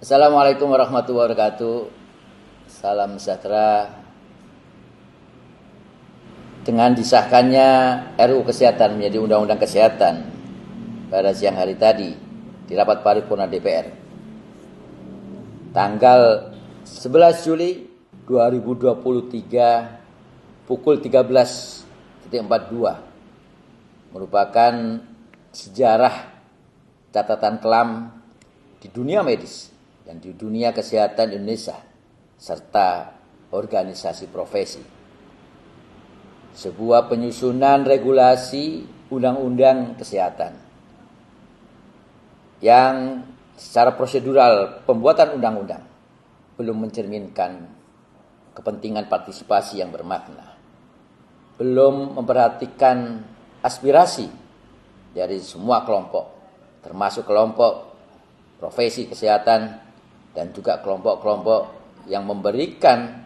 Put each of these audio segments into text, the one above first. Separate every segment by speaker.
Speaker 1: Assalamualaikum warahmatullahi wabarakatuh. Salam sejahtera. Dengan disahkannya RUU Kesehatan menjadi Undang-Undang Kesehatan pada siang hari tadi di rapat paripurna DPR, tanggal 11 Juli 2023 pukul 13.42 merupakan sejarah catatan kelam di dunia medis dan di dunia kesehatan Indonesia serta organisasi profesi. Sebuah penyusunan regulasi undang-undang kesehatan yang secara prosedural pembuatan undang-undang belum mencerminkan kepentingan partisipasi yang bermakna, belum memperhatikan aspirasi dari semua kelompok, termasuk kelompok profesi kesehatan dan juga kelompok-kelompok yang memberikan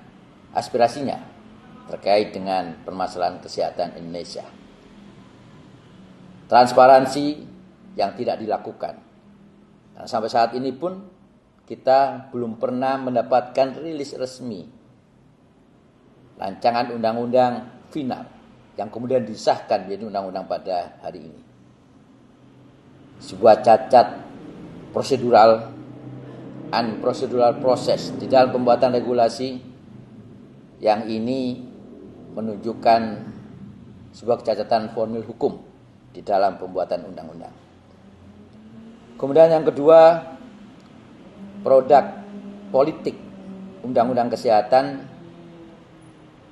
Speaker 1: aspirasinya terkait dengan permasalahan kesehatan Indonesia. Transparansi yang tidak dilakukan. Dan sampai saat ini pun kita belum pernah mendapatkan rilis resmi rancangan undang-undang final yang kemudian disahkan menjadi undang-undang pada hari ini. Sebuah cacat prosedural, unprocedural proses di dalam pembuatan regulasi yang ini menunjukkan sebuah kecacatan formil hukum di dalam pembuatan undang-undang. Kemudian yang kedua, produk politik undang-undang kesehatan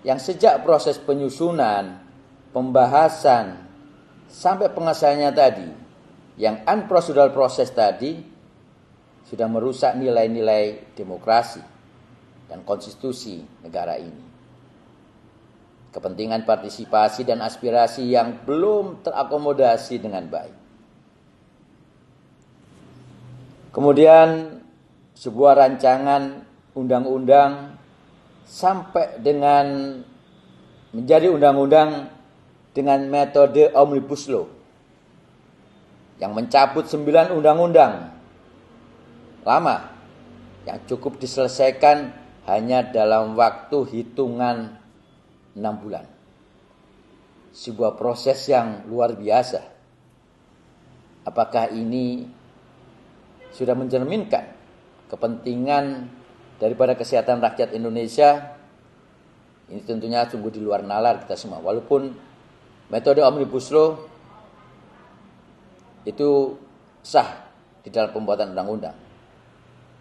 Speaker 1: yang sejak proses penyusunan, pembahasan, sampai pengesahannya tadi, yang unprocedural proses tadi sudah merusak nilai-nilai demokrasi dan konstitusi negara ini. Kepentingan partisipasi dan aspirasi yang belum terakomodasi dengan baik. Kemudian sebuah rancangan undang-undang sampai dengan menjadi undang-undang dengan metode Omnibus Law yang mencabut 9 undang-undang lama yang cukup diselesaikan hanya dalam waktu hitungan 6 bulan. Sebuah proses yang luar biasa. Apakah ini sudah mencerminkan kepentingan daripada kesehatan rakyat Indonesia? Ini tentunya sungguh di luar nalar kita semua. Walaupun metode Omnibus Law itu sah di dalam pembuatan undang-undang,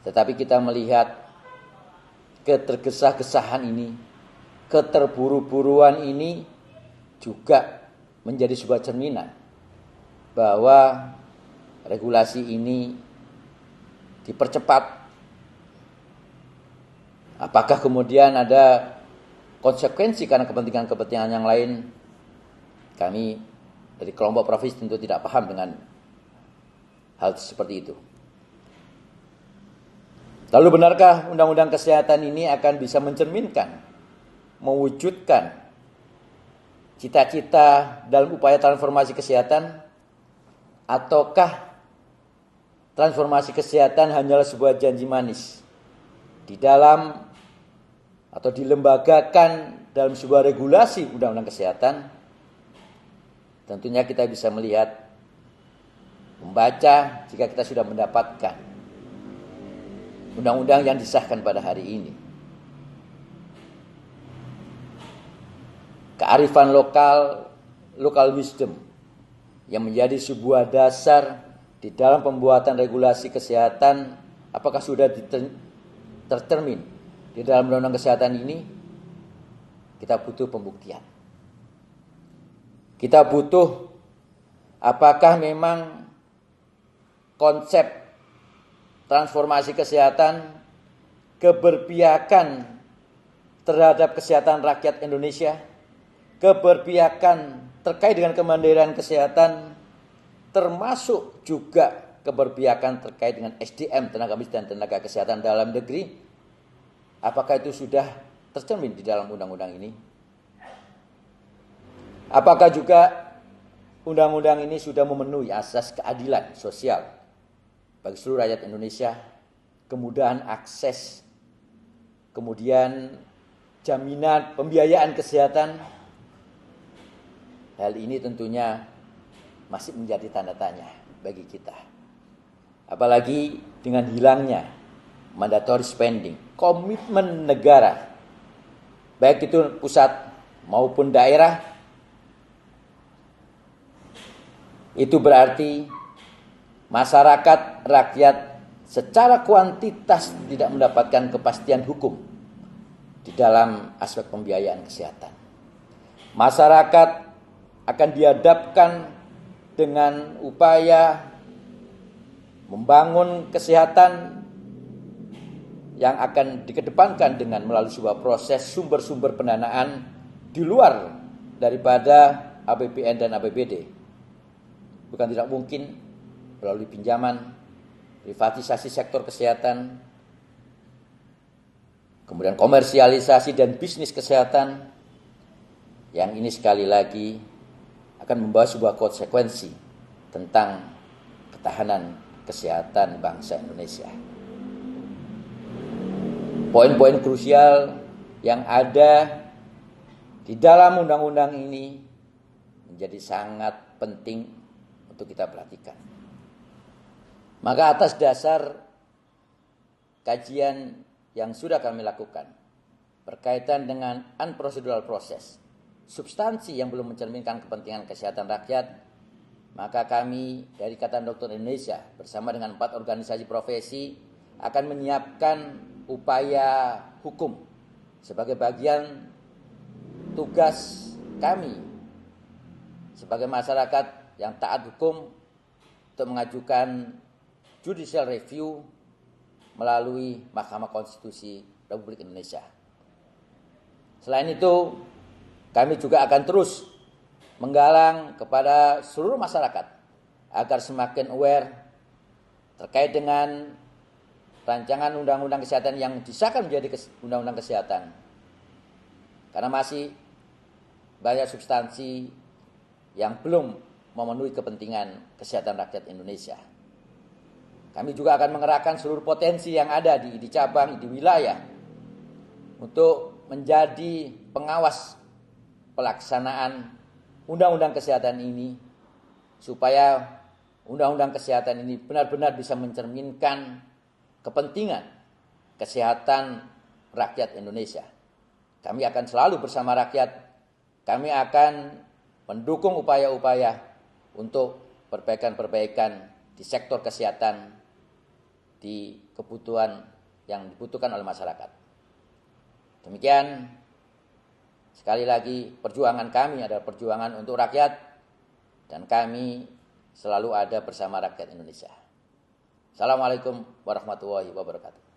Speaker 1: tetapi kita melihat ketergesa-gesahan ini, keterburu-buruan ini juga menjadi sebuah cerminan bahwa regulasi ini dipercepat. Apakah kemudian ada konsekuensi karena kepentingan-kepentingan yang lain? Kami dari kelompok profesi tentu tidak paham dengan hal seperti itu. Lalu benarkah undang-undang kesehatan ini akan bisa mencerminkan, mewujudkan cita-cita dalam upaya transformasi kesehatan? Ataukah transformasi kesehatan hanyalah sebuah janji manis di dalam atau dilembagakan dalam sebuah regulasi undang-undang kesehatan? Tentunya kita bisa melihat, membaca jika kita sudah mendapatkan undang-undang yang disahkan pada hari ini. Kearifan lokal, local wisdom yang menjadi sebuah dasar di dalam pembuatan regulasi kesehatan, apakah sudah tercermin di dalam undang-undang kesehatan ini? Kita butuh pembuktian. Kita butuh apakah memang konsep transformasi kesehatan, keberpihakan terhadap kesehatan rakyat Indonesia, keberpihakan terkait dengan kemandirian kesehatan, termasuk juga keberpihakan terkait dengan SDM, tenaga medis dan tenaga kesehatan dalam negeri. Apakah itu sudah tercermin di dalam undang-undang ini? Apakah juga undang-undang ini sudah memenuhi asas keadilan sosial bagi seluruh rakyat Indonesia, kemudahan akses, kemudian jaminan pembiayaan kesehatan. Hal ini tentunya masih menjadi tanda tanya bagi kita. Apalagi dengan hilangnya mandatory spending, komitmen negara, baik itu pusat maupun daerah, itu berarti masyarakat, rakyat secara kuantitas tidak mendapatkan kepastian hukum di dalam aspek pembiayaan kesehatan. Masyarakat akan dihadapkan dengan upaya membangun kesehatan yang akan dikedepankan dengan melalui sebuah proses sumber-sumber pendanaan di luar daripada APBN dan APBD. Bukan tidak mungkin melalui pinjaman, privatisasi sektor kesehatan, kemudian komersialisasi dan bisnis kesehatan, yang ini sekali lagi akan membawa sebuah konsekuensi tentang ketahanan kesehatan bangsa Indonesia. Poin-poin krusial yang ada di dalam undang-undang ini menjadi sangat penting untuk kita perhatikan. Maka atas dasar kajian yang sudah kami lakukan berkaitan dengan unprocedural process, substansi yang belum mencerminkan kepentingan kesehatan rakyat, maka kami dari Ikatan Dokter Indonesia bersama dengan 4 organisasi profesi akan menyiapkan upaya hukum sebagai bagian tugas kami sebagai masyarakat yang taat hukum untuk mengajukan judicial review melalui Mahkamah Konstitusi Republik Indonesia. Selain itu, kami juga akan terus menggalang kepada seluruh masyarakat agar semakin aware terkait dengan rancangan undang-undang kesehatan yang disahkan menjadi undang-undang kesehatan. Karena masih banyak substansi yang belum memenuhi kepentingan kesehatan rakyat Indonesia. Kami juga akan mengerahkan seluruh potensi yang ada di cabang, di wilayah untuk menjadi pengawas pelaksanaan undang-undang kesehatan ini supaya undang-undang kesehatan ini benar-benar bisa mencerminkan kepentingan kesehatan rakyat Indonesia. Kami akan selalu bersama rakyat. Kami akan mendukung upaya-upaya untuk perbaikan-perbaikan di sektor kesehatan, di kebutuhan yang dibutuhkan oleh masyarakat. Demikian, sekali lagi perjuangan kami adalah perjuangan untuk rakyat dan kami selalu ada bersama rakyat Indonesia. Assalamualaikum warahmatullahi wabarakatuh.